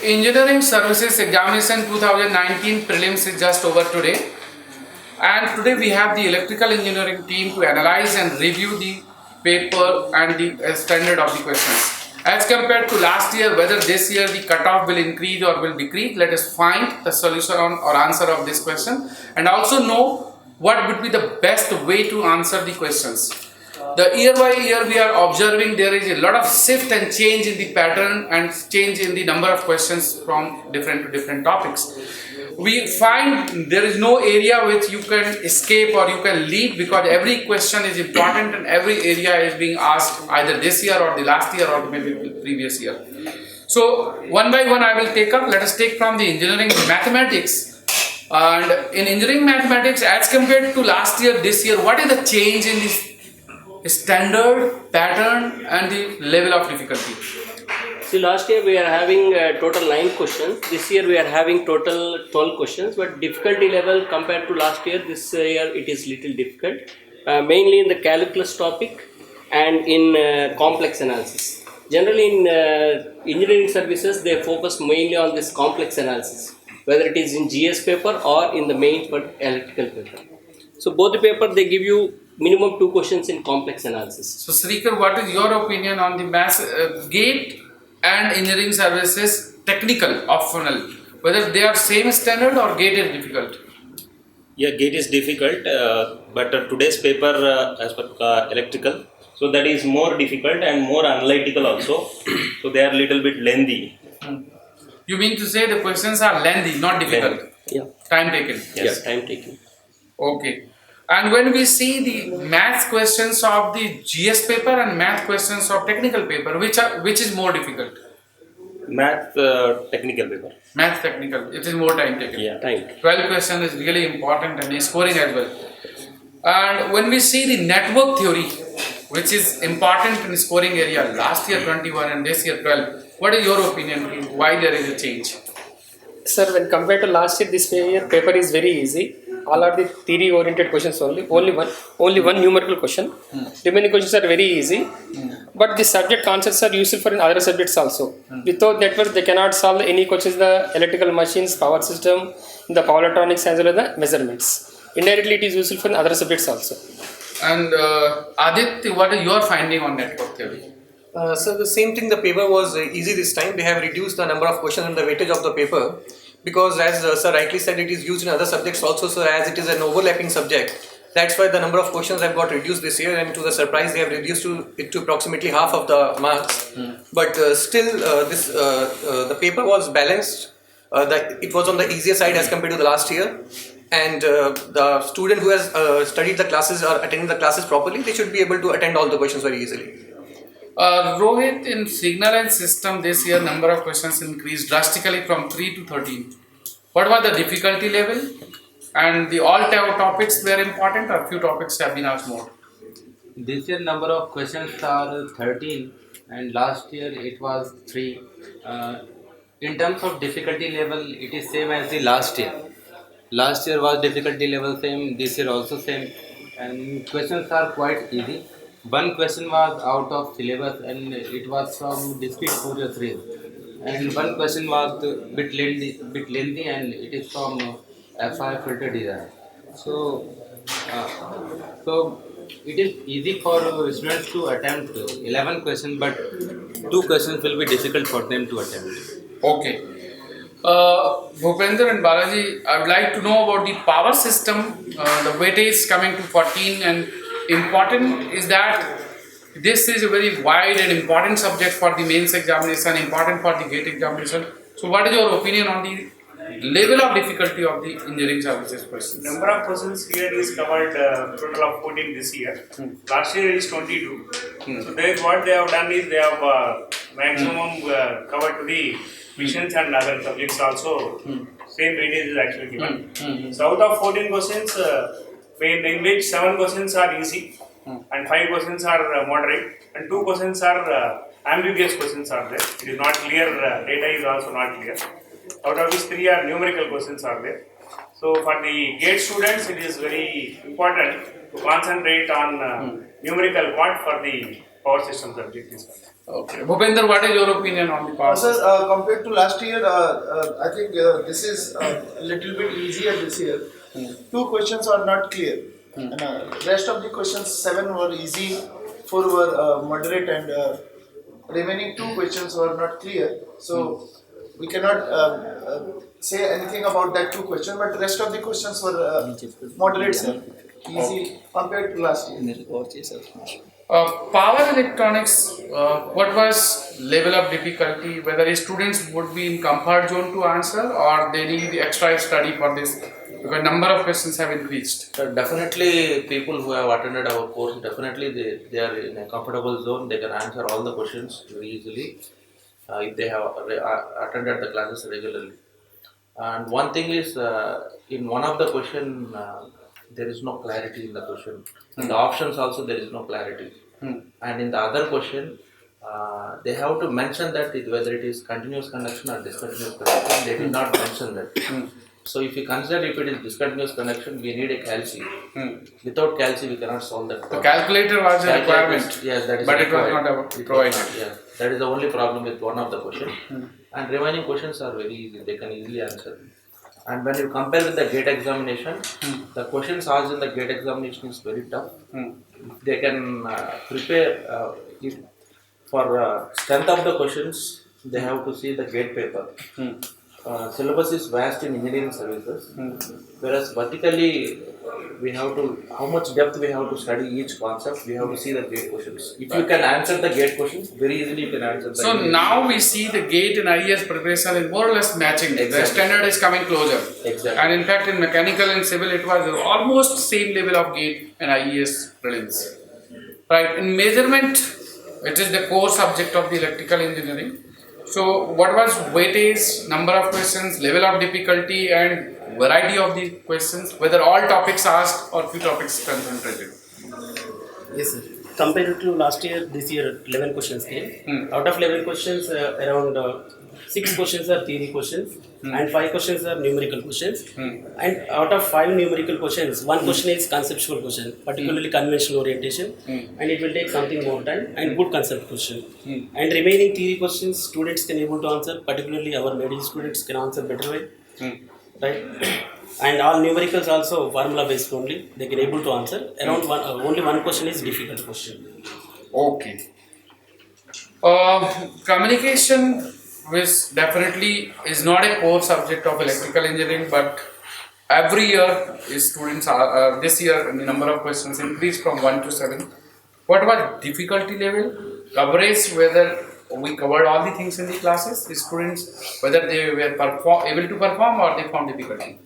Engineering Services Examination 2019 prelims is just over today, and today we have the electrical engineering team to analyze and review the paper and the standard of the questions. As compared to last year, whether this year the cutoff will increase or will decrease, let us find the solution or answer of this question, and also know what would be the best way to answer the questions. The year by year we are observing there is a lot of shift and change in the pattern and change in the number of questions from different to different topics. We find there is no area which you can escape or you can leave, because every question is important and every area is being asked either this year or the last year or maybe the previous year. So one by one I will take up. Let us take from the engineering mathematics. And in engineering mathematics, as compared to last year, this year, what is the change in this standard, pattern and the level of difficulty? See, last year we are having total 9 questions. This year we are having total 12 questions, but difficulty level compared to last year, this year it is little difficult, mainly in the calculus topic and in complex analysis. Generally in engineering services, they focus mainly on this complex analysis, whether it is in GS paper or in the main for electrical paper. So both the paper, they give you minimum 2 questions in complex analysis. So Srikar, what is your opinion on the mass GATE and engineering services technical optional, whether they are same standard or GATE is difficult? Yeah, GATE is difficult, but today's paper as per electrical, so that is more difficult and more analytical also. So they are little bit lengthy. You mean to say the questions are lengthy, not difficult? Yeah. Time taken. Yes, time taking. Okay. And when we see the math questions of the GS paper and math questions of technical paper, which is more difficult? Math technical paper. Math technical, it is more time taken. Yeah, Time. 12 question is really important and is scoring as well. And when we see the network theory, which is important in scoring area, last year 21 and this year 12, what is your opinion? Why there is a change? Sir, when compared to last year, this year paper is very easy. All are the theory oriented questions only. Only one numerical question. Remaining questions are very easy. But the subject concepts are useful for in other subjects also. Without networks, they cannot solve any questions in the electrical machines, power system, in the power electronics, as well as the measurements. Indirectly, it is useful for in other subjects also. And Aditya, what is your finding on network theory? So the same thing, the paper was easy this time. They have reduced the number of questions and the weightage of the paper, because as sir rightly said, it is used in other subjects also. So as it is an overlapping subject, that's why the number of questions have got reduced this year, and to the surprise they have reduced it to approximately half of the marks. But still the paper was balanced. It was on the easier side as compared to the last year, and the student who has studied the classes or attended the classes properly, they should be able to attend all the questions very easily. Rohit, in signal and system this year number of questions increased drastically from 3 to 13. What was the difficulty level? And the all topics were important, or few topics have been asked more? This year number of questions are 13 and last year it was 3. In terms of difficulty level, it is same as the last year. Last year was difficulty level same, this year also same, and questions are quite easy. One question was out of syllabus and it was from discrete Fourier series, and one question was bit lengthy and it is from FI filter design. So it is easy for students to attempt 11 questions, but 2 questions will be difficult for them to attempt. Okay. Bhupender and Balaji, I would like to know about the power system. The weightage coming to 14, and important is that this is a very wide and important subject for the mains examination, important for the GATE examination. So what is your opinion on the level of difficulty of the engineering services questions? Number of questions here is covered total of 14 this year. Last year is 22. So what they have done is they have maximum covered to the missions and other subjects also. Same weightage is actually given. So out of 14 questions, in which 7 questions are easy and 5 questions are moderate, and 2 questions are ambiguous questions are there. It is not clear, data is also not clear. Out of which 3 are numerical questions are there. So for the GATE students, it is very important to concentrate on numerical part for the power system subject. Okay. Bhupender, what is your opinion on the past? Sir, compared to last year, I think this is a little bit easier this year. Two questions are not clear. And, rest of the questions, 7 were easy, 4 were moderate, and remaining 2 questions were not clear. So we cannot say anything about that 2 questions, but the rest of the questions were moderate, sir. Easy compared to last year. Power electronics, what was level of difficulty? Whether students would be in comfort zone to answer or they need extra study for this? Because number of questions have increased. Definitely, people who have attended our course, definitely they are in a comfortable zone. They can answer all the questions very easily if they have attended the classes regularly. And one thing is, in one of the question, there is no clarity in the question. In the options also, there is no clarity. And in the other question, they have to mention that whether it is continuous conduction or discontinuous conduction. They did not mention that. So if you consider if it is discontinuous conduction, we need a calci. Without calci, we cannot solve that The problem. calculator was a requirement, Yes, that is but it was required. not provided. Yeah, that is the only problem with one of the questions. And remaining questions are very easy, they can easily answer. And when you compare with the gate examination, the questions asked in the gate examination is very tough. They can prepare for strength of the questions, they have to see the gate paper. Syllabus is vast in engineering services, whereas vertically we have to, how much depth we have to study each concept, we have to see the gate questions. If you can answer the gate questions, very easily you can answer the So gate now we see the gate and IES preparation is more or less matching. The Exactly. standard is coming closer. Exactly. And in fact, in mechanical and civil, it was almost same level of gate and IES prelims. Right. In measurement, it is the core subject of the electrical engineering. So, what was weightage, number of questions, level of difficulty, and variety of the questions? Whether all topics asked or few topics concentrated? Yes, sir. Compared to last year, this year 11 questions came. Out of 11 questions, around 6 questions are theory questions and 5 questions are numerical questions. And out of 5 numerical questions, 1 question is conceptual question, particularly conventional orientation, and it will take something more time and good concept question. And remaining theory questions, students can able to answer, particularly our medical students can answer better way. Right? And all numericals also formula based only, they can able to answer. Around only one question is difficult question. Okay. Communication, which definitely is not a core subject of electrical engineering, but every year students are this year the number of questions increased from 1 to 7. What was difficulty level? Coverage, whether we covered all the things in the classes, the students, whether they were able to perform or they found difficulty.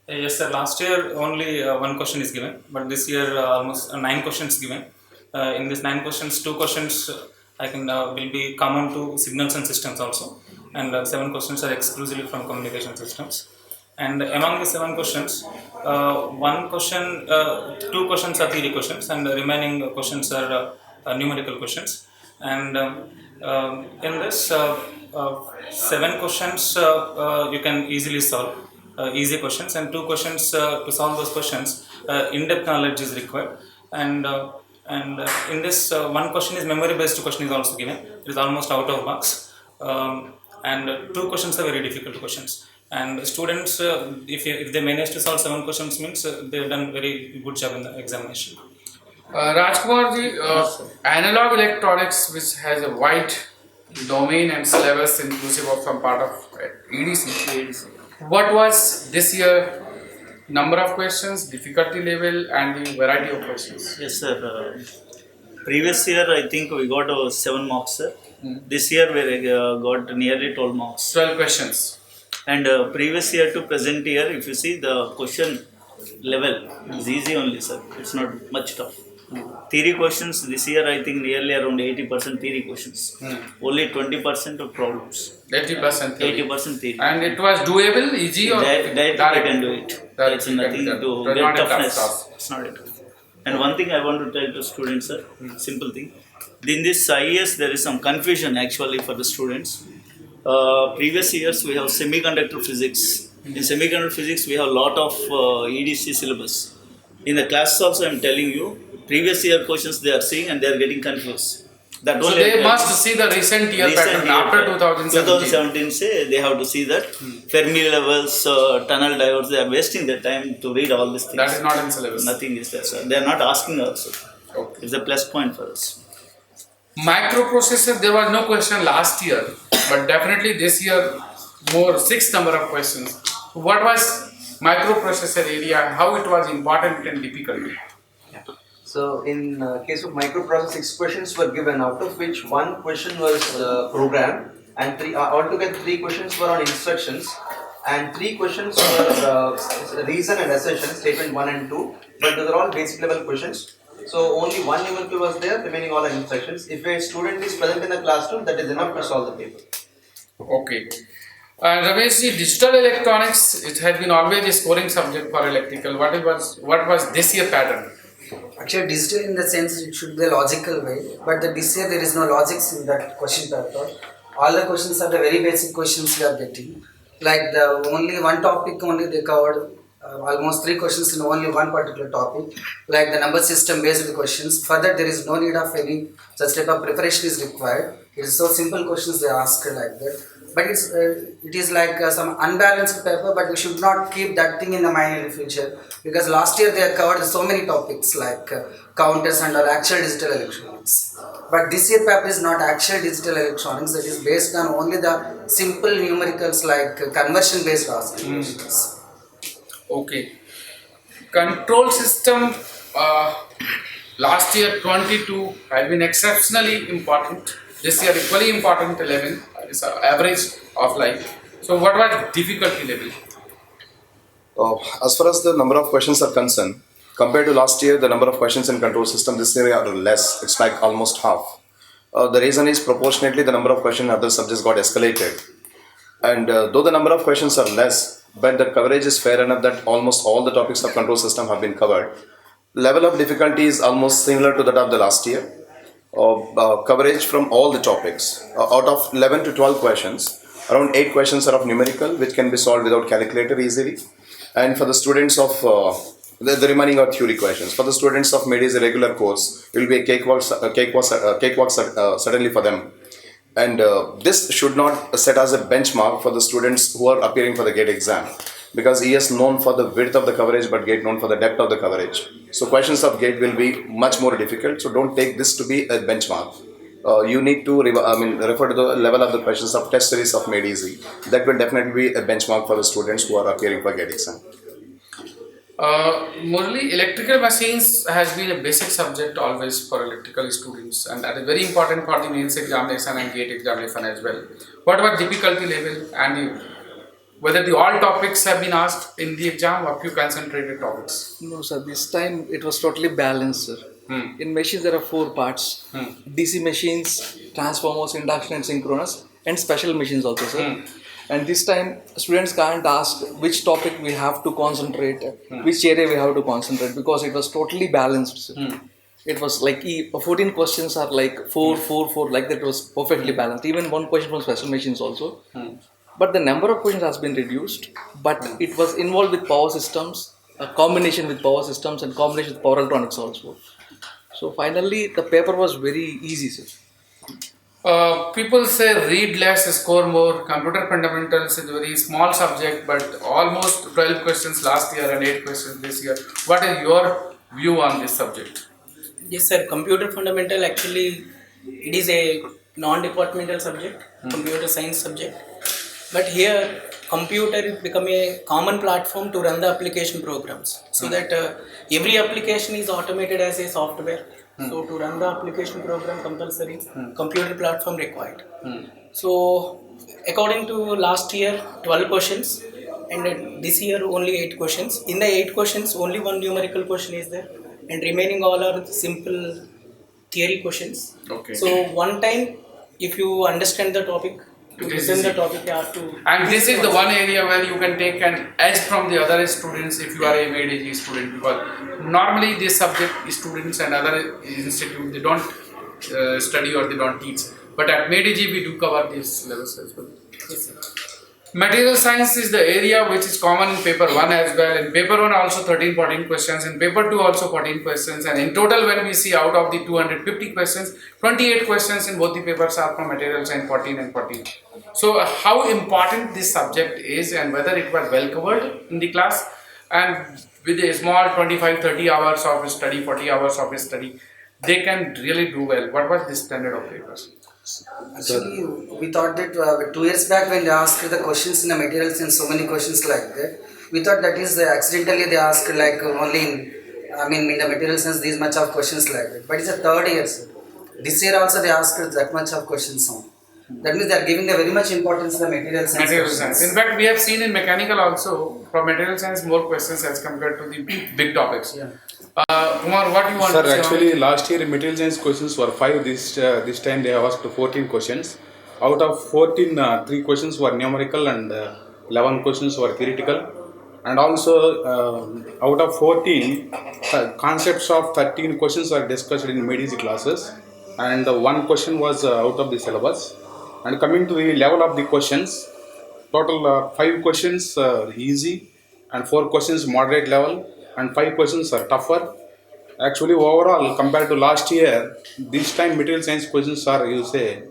Yes, sir. Last year only 1 question is given, but this year almost 9 questions given. In these 9 questions, 2 questions will be common to signals and systems also, and 7 questions are exclusively from communication systems. And among the 7 questions, 1 question, 2 questions are theory questions, and the remaining questions are numerical questions. And in this 7 questions you can easily solve. Easy questions, and 2 questions to solve those questions in-depth knowledge is required, and in this 1 question is memory based question is also given. It is almost out of box, and 2 questions are very difficult questions, and students if they manage to solve 7 questions means they have done very good job in the examination. Rajkumar ji, analog electronics, which has a wide domain and syllabus inclusive of some part of EDC. What was this year number of questions, difficulty level, and the variety of questions? Yes, sir. Previous year, I think we got 7 marks, sir. This year, we got nearly 12 marks. 12 questions. And previous year to present year, if you see the question level is easy only, sir. It's not much tough. Theory questions this year, I think nearly around 80% theory questions. Only 20% of problems. 80% theory. 80% theory. And it was doable, easy, or That I can do it. That's nothing to It was get not a tough toughness. task. It's not a tough. And one thing I want to tell to students, sir, simple thing. In this IES, there is some confusion actually for the students. Previous years we have semiconductor physics. In semiconductor physics, we have a lot of EDC syllabus. In the classes also, I am telling you, previous year questions they are seeing and they are getting confused. That So only they must see the recent year pattern after 2017. 2017 say they have to see that Fermi levels, tunnel diodes, they are wasting their time to read all these things. That is not in syllabus. Nothing is there, sir. They are not asking also. Okay. It's a plus point for us. Microprocessor, there was no question last year, but definitely this year more 6 number of questions. What was microprocessor area and how it was important and difficult? So in case of microprocessor, 6 questions were given, out of which 1 question was program, and altogether 3 questions were on instructions, and 3 questions were reason and assertion, statement 1 and 2, but those are all basic level questions. So only 1 numerical was there, remaining all are instructions. If a student is present in the classroom, that is enough to solve the paper. Okay. Ramesh, digital electronics, it has been always a scoring subject for electrical. What was this year pattern? Actually, digital in the sense it should be a logical way, but this year there is no logics in that question paper. All the questions are the very basic questions we are getting. Like the only one topic only they covered, almost 3 questions in only one particular topic, like the number system based questions. Further, there is no need of any such type of preparation is required. It is so simple questions they ask like that. But it is like some unbalanced paper, but we should not keep that thing in the mind in the future, because last year they have covered so many topics like counters and actual digital electronics. But this year paper is not actual digital electronics, that is based on only the simple numericals like conversion based questions. Okay. Control system, last year 22 has been exceptionally important. This year equally important 11 is average of life. So what was difficulty level? As far as the number of questions are concerned, compared to last year, the number of questions in control system this year are less. It's like almost half. The reason is proportionately the number of questions in other subjects got escalated. And though the number of questions are less, but the coverage is fair enough that almost all the topics of control system have been covered. Level of difficulty is almost similar to that of the last year. Coverage from all the topics. Out of 11 to 12 questions, around 8 questions are of numerical, which can be solved without calculator easily. And for the students of the remaining are theory questions. For the students of MED is a regular course, it will be a cakewalk certainly for them. And this should not set as a benchmark for the students who are appearing for the GATE exam, because he is known for the width of the coverage but GATE known for the depth of the coverage. So questions of GATE will be much more difficult, so don't take this to be a benchmark. You need to refer to the level of the questions of test series of Made Easy. That will definitely be a benchmark for the students who are appearing for GATE exam. Murali, electrical machines has been a basic subject always for electrical students, and that is very important for the mains examination and GATE examination as well. What was difficulty level, and whether the all topics have been asked in the exam or few concentrated topics? No sir, this time it was totally balanced sir. In machines there are 4 parts: DC machines, transformers, induction and synchronous, and special machines also sir. And this time students can't ask which topic we have to concentrate, which area we have to concentrate, because it was totally balanced sir. It was like 14 questions are like 4, 4, 4, like that. It was perfectly balanced. Even 1 question from special machines also. But the number of questions has been reduced, but it was involved with power systems, a combination with power systems and combination with power electronics also. So finally the paper was very easy sir. People say read less, score more. Computer fundamentals is a very small subject, but almost 12 questions last year and 8 questions this year. What is your view on this subject? Yes sir, computer fundamental actually it is a non-departmental subject, computer science subject. But here computer become a common platform to run the application programs, so that every application is automated as a software. So to run the application program compulsory, computer platform required. So according to last year 12 questions, and this year only 8 questions. In the 8 questions only 1 numerical question is there, and remaining all are simple theory questions. Okay. So one time if you understand the topic, to listen the topic you have to. And this is the one area where you can take an edge from the other students if you are a MED student, because normally this subject students and other institutes, they don't study or they don't teach, but at MED we do cover these levels as well. Yes, sir. Material science is the area which is common in paper 1 as well. In paper 1 also 13, 14 questions. In paper 2 also 14 questions. And in total when we see out of the 250 questions, 28 questions in both the papers are from material science, 14 and 14. So how important this subject is and whether it was well covered in the class, and with a small 25-30 hours of study, 40 hours of study, they can really do well. What was the standard of papers? Actually, we thought that 2 years back when they asked the questions in the materials and so many questions like that, we thought that is accidentally they asked like only in the material sense these much of questions like that. But it's a third year, sir. This year also they asked that much of questions on. That means they are giving a very much importance to the material science. Material science. In fact, we have seen in mechanical also from material science more questions as compared to the big topics. Yeah. Kumar, what do you want Sir, to say? actually last year material science questions were 5. This time they have asked 14 questions. Out of 14, 3 questions were numerical and 11 questions were theoretical. And also out of 14, concepts of 13 questions are discussed in MEDIC classes, and 1 question was out of the syllabus. And coming to the level of the questions, total 5 questions easy and 4 questions moderate level and 5 questions are tougher. Actually overall compared to last year, this time material science questions are, you say,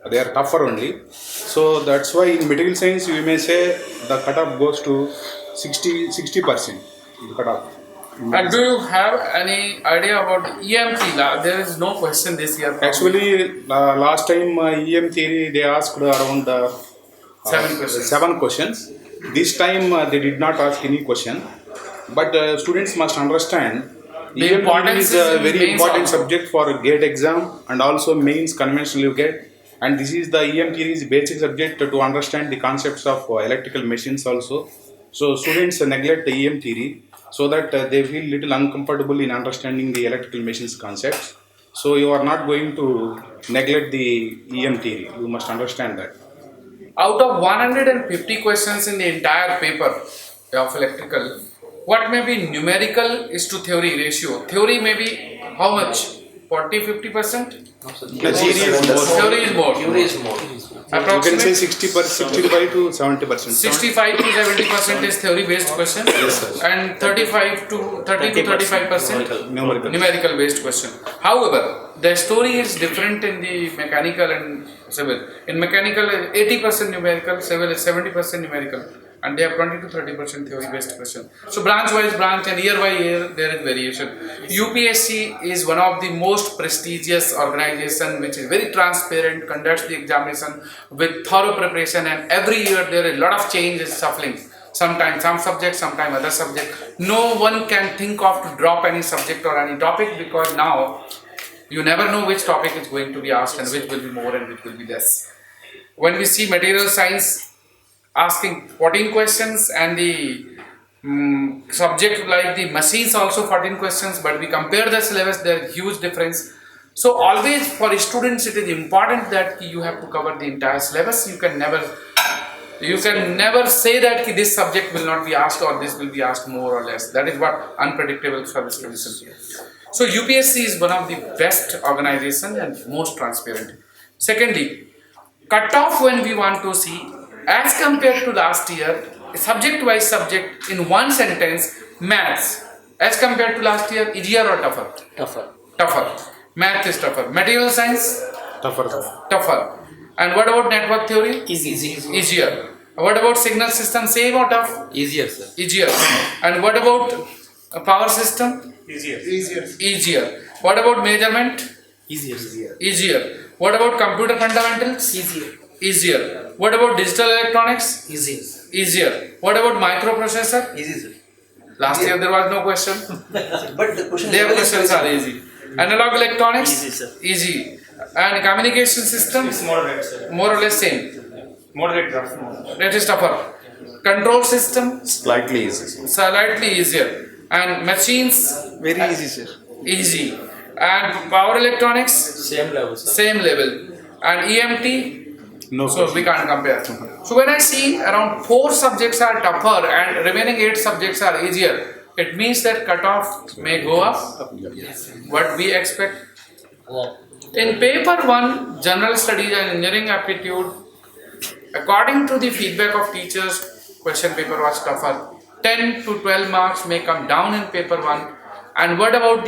they are tougher only. So that's why in material science you may say the cutoff goes to 60% the cutoff. And do you have any idea about EM3? There is no question this year. Actually last time EM theory they asked around 7 questions. This time they did not ask any question. But students must understand The EM importance is a is very mains important also. subject for GATE exam and also mains conventional GATE. And this is the EM theory is basic subject to understand the concepts of electrical machines also. So students neglect the EM theory so that they feel little uncomfortable in understanding the electrical machines concepts. So you are not going to neglect the EM theory. You must understand that. Out of 150 questions in the entire paper of electrical, what may be numerical is to theory ratio? Theory may be how much? 40-50%? Theory is more. You can say 65 to 70%. 65 to 70% is theory based question, Yes, sir. and 30 to 35% numerical based question. However, the story is different in the mechanical and civil. In mechanical, 80% numerical, civil is 70% numerical, and they have 20 to 30% theory based question. So branch wise branch and year by year there is variation. UPSC is one of the most prestigious organization which is very transparent, conducts the examination with thorough preparation, and every year there is a lot of changes shuffling. Sometimes some subject, sometimes other subject. No one can think of to drop any subject or any topic, because now you never know which topic is going to be asked and which will be more and which will be less. When we see material science asking 14 questions and the subject like the machines also 14 questions, but we compare the syllabus, there is huge difference. So always for students it is important that you have to cover the entire syllabus. You can never say that this subject will not be asked or this will be asked more or less. That is what unpredictable service commission. So UPSC is one of the best organization and most transparent. Secondly, cutoff when we want to see as compared to last year, subject wise subject in one sentence, maths as compared to last year, easier or tougher? Tougher. Math is tougher. Material science? Tougher. And what about network theory? Easier. What about signal system, same or tough? Easier, sir. Easier. And what about a power system? Easier. What about measurement? Easier. What about computer fundamentals? Easier. What about digital electronics? Easier. What about microprocessor? Easy, sir. Last year there was no question. But the question Their questions are easy. Analog electronics? Easy, sir. Easy. And communication system? It's moderate, sir. More or less same. Moderate draft. That is tougher. Control system? Slightly easy. Slightly easier. And machines? Very easy, sir. Easy. And power electronics? Same level, sir. Same level. And EMT? No So we can't compare. So when I see around 4 subjects are tougher and remaining 8 subjects are easier, it means that cutoff may go up. What we expect? In paper 1, general studies and engineering aptitude, according to the feedback of teachers, question paper was tougher. 10 to 12 marks may come down in paper 1. And what about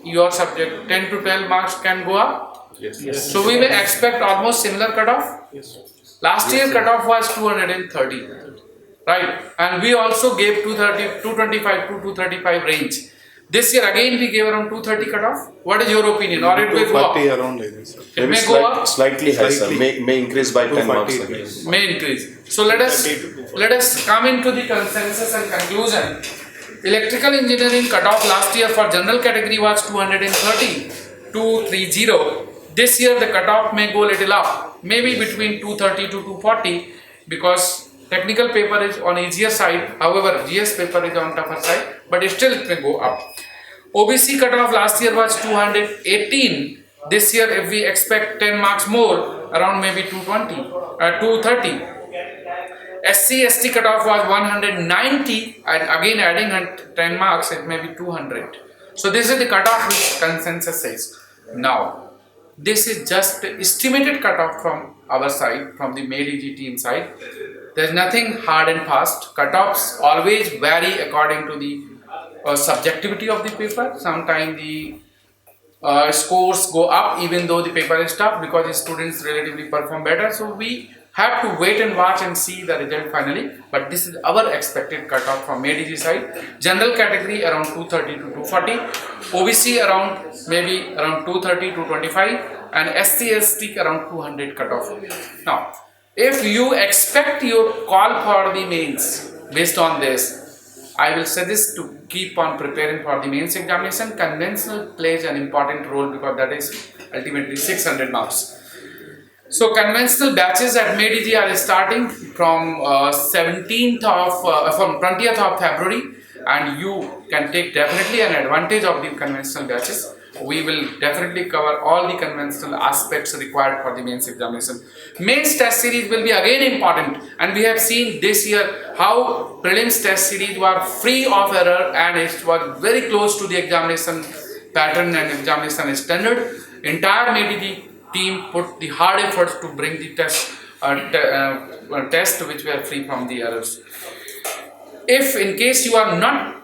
your subject? 10 to 12 marks can go up? Yes. So we may expect almost similar cutoff? Yes. Last year cutoff was 230, right? And we also gave 225 to 235 range. This year again we gave around 230 cutoff. What is your opinion? Or it will go up? 240 around like this. It may go up? Slightly high, sir. May increase by 10 marks again. May increase. So let us come into the consensus and conclusion. Electrical engineering cutoff last year for general category was 230. This year the cutoff may go little up, maybe between 230 to 240, because technical paper is on easier side, however GS paper is on tougher side, but still it may go up. OBC cutoff last year was 218. This year if we expect 10 marks more, around maybe 230. SC ST cutoff was 190, and again adding 10 marks it may be 200. So this is the cutoff which consensus says. Now this is just estimated cutoff from our side, from the MadeEG team side. There is nothing hard and fast. Cutoffs always vary according to the subjectivity of the paper. Sometimes the scores go up even though the paper is tough, because the students relatively perform better. So we have to wait and watch and see the result finally. But this is our expected cutoff from MadeEG side. General category around 230 to 240. OBC around maybe around 230 to 225, and SC ST around 200 cutoff. Now, if you expect your call for the mains based on this, I will suggest to keep on preparing for the mains examination. Conventional plays an important role because that is ultimately 600 marks. So conventional batches at MadeEG are starting from 20th of February, and you can take definitely an advantage of the conventional batches. We will definitely cover all the conventional aspects required for the mains examination. Mains test series will be again important, and we have seen this year how prelims test series were free of error and it was very close to the examination pattern and examination standard. Entire MadeEG team put the hard efforts to bring the test which were free from the errors. If in case you are not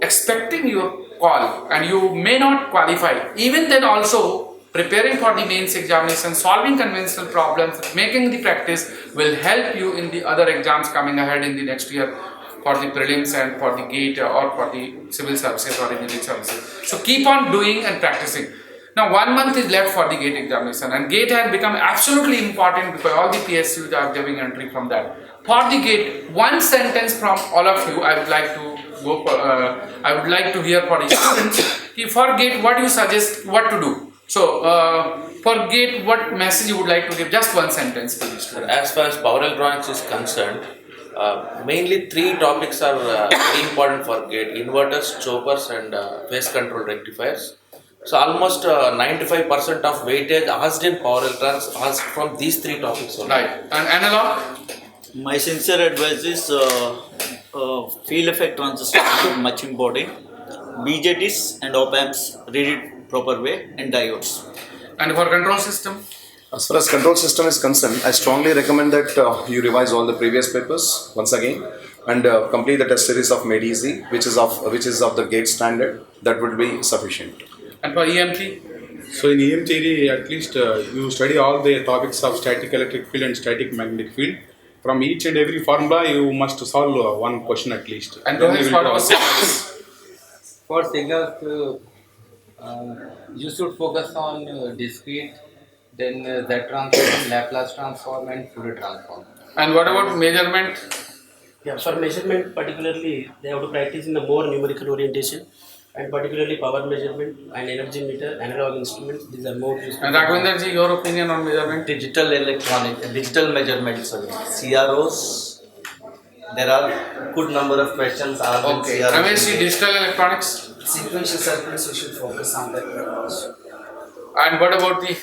expecting your call and you may not qualify, even then also preparing for the mains examination, solving conventional problems, making the practice will help you in the other exams coming ahead in the next year for the prelims and for the GATE or for the civil services or engineering services. So keep on doing and practicing. Now 1 month is left for the GATE examination, and GATE has become absolutely important because all the PSUs are giving entry from that. For the GATE, one sentence from all of you I would like to go for, I would like to hear for the students. For GATE, what you suggest, what to do? So for GATE, what message you would like to give? Just one sentence to the student. As far as power electronics is concerned, mainly 3 topics are very important for GATE: inverters, choppers and phase control rectifiers. So almost 95% of weightage asked in power electronics asked from these 3 topics only. Right. And analog? My sincere advice is field effect transistor is much important. BJTs and op amps, read it proper way, and diodes. And for control system? As far as control system is concerned, I strongly recommend that you revise all the previous papers once again and complete the test series of MadeEG, which is of the GATE standard. That would be sufficient. And for EMT? So in EMT, at least you study all the topics of static electric field and static magnetic field. From each and every formula, you must solve one question at least. And for signals? For signals, you should focus on discrete, then Z transform, Laplace transform and Fourier transform. And what about measurement? Yeah, for measurement particularly, they have to practice in the more numerical orientation, and particularly power measurement and energy meter, analog instruments. These are more useful. And Raghavinder ji, your opinion on measurement? Digital measurements, CROs. There are good number of questions. Okay. Ramesh ji, digital electronics? Sequential circuits, we should focus on that also. And what about the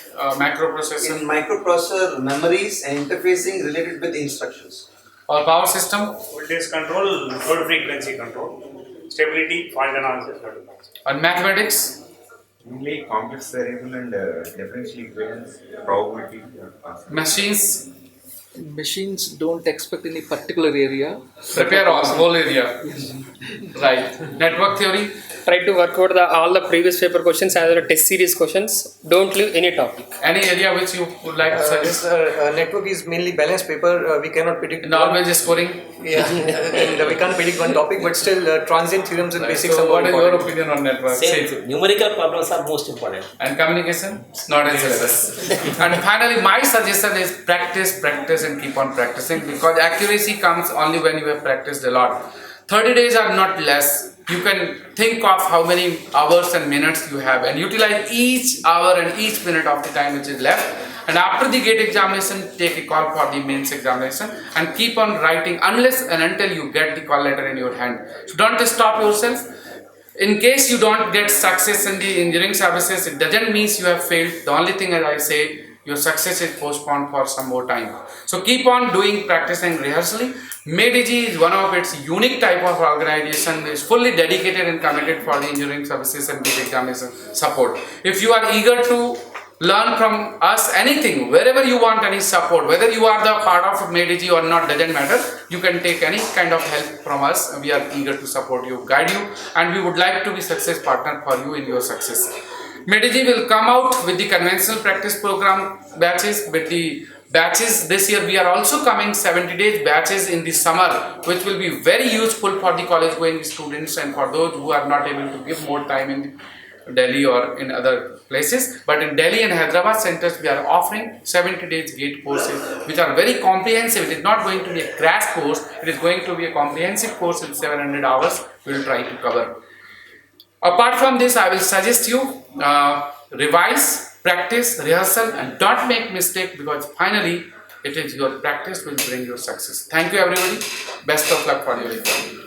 microprocessor? In microprocessor, memories and interfacing related with instructions. Or power system? Voltage control, load frequency control, stability, fault analysis. And mathematics? Mainly complex variable and differential equations, probability. Machines? machines don't expect any particular area. Prepare all whole area. Right. Network theory. Try to work out all the previous paper questions as a test series questions. Don't leave any topic. Any area which you would like to suggest? Network is mainly balanced paper. We cannot predict. And always scoring. Yeah, and we can't predict one topic, but still transient theorems and Right. basics So are more what is your important. opinion on network? Same. Numerical problems are most important. And communication? Not in syllabus. And finally, my suggestion is practice, practice, and keep on practicing, because accuracy comes only when you have practiced a lot. 30 days are not less. You can think of how many hours and minutes you have and utilize each hour and each minute of the time which is left. And after the GATE examination, take a call for the mains examination and keep on writing unless and until you get the call letter in your hand. So don't stop yourself. In case you don't get success in the engineering services, it doesn't mean you have failed. The only thing, as I say, your success is postponed for some more time. So keep on doing practice and rehearsal. MADG is one of its unique type of organization, is fully dedicated and committed for the engineering services and GATE examination support. If you are eager to learn from us anything, wherever you want any support, whether you are the part of MADG or not, doesn't matter. You can take any kind of help from us. We are eager to support you, guide you, and we would like to be success partner for you in your success. MADG will come out with the conventional practice program batches. With the batches this year, we are also coming 70 days batches in the summer, which will be very useful for the college going students and for those who are not able to give more time in Delhi or in other places. But in Delhi and Hyderabad centers, we are offering 70 days GATE courses, which are very comprehensive. It is not going to be a crash course. It is going to be a comprehensive course with 700 hours. We will try to cover. Apart from this, I will suggest you revise, practice, rehearsal, and don't make mistake, because finally it is your practice will bring your success. Thank you everybody. Best of luck for your exam.